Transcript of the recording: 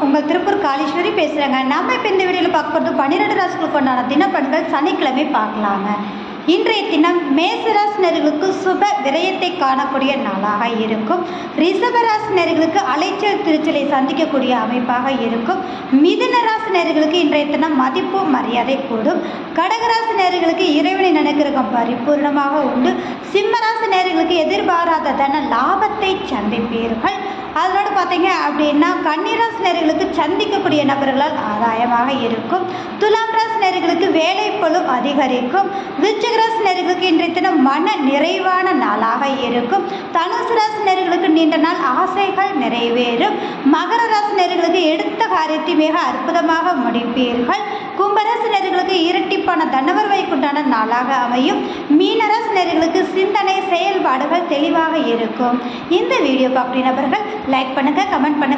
உங்கள் திருப்பூர் காளீஸ்வரி பேசுகிறேங்க. நம்ம இப்போ இந்த வீடியோவில் பார்க்க போகிறது 12 ராசிகளுக்கு உண்டான தினப்பலன்கள் சனிக்கிழமை பார்க்கலாங்க. இன்றைய தினம் மேசராசினர்களுக்கு சுப விரயத்தை காணக்கூடிய நாளாக இருக்கும். ரிஷபராசினர்களுக்கு அலைச்சல் திருச்சலை சந்திக்கக்கூடிய அமைப்பாக இருக்கும். மிதுன ராசினர்களுக்கு இன்றைய தினம் மதிப்பு மரியாதை கூடும். கடகராசினர்களுக்கு இறைவனை நினைக்கிறகம் பரிபூர்ணமாக உண்டு. சிம்மராசினர்களுக்கு எதிர்பாராத தன லாபத்தை சந்திப்பீர்கள். அதோடு பார்த்தீங்க அப்படின்னா கன்னிராசினர்களுக்கு சந்திக்கக்கூடிய நபர்களால் ஆதாயமாக இருக்கும். துலாம் ராசினர்களுக்கு வேலை பளு அதிகரிக்கும். விருச்சிகராசினர்களுக்கு இன்றைய தினம் மன நிறைவான நாளாக இருக்கும். தனுசு ராசினர்களுக்கு நீண்ட நாள் ஆசைகள் நிறைவேறும். மகர ராசினர்களுக்கு எடுத்த காரியத்தை மிக அற்புதமாக முடிப்பீர்கள். கும்பராசினர்களுக்கு இரட்டிப்பான தனவரவைக்குண்டான நாளாக அமையும். மீனராசினர்களுக்கு சிந்தனை செயல்பாடுகள் தெளிவாக இருக்கும். இந்த வீடியோ பார்க்குற நபர்கள் லைக் பண்ணுங்க, கமெண்ட் பண்ணுங்க.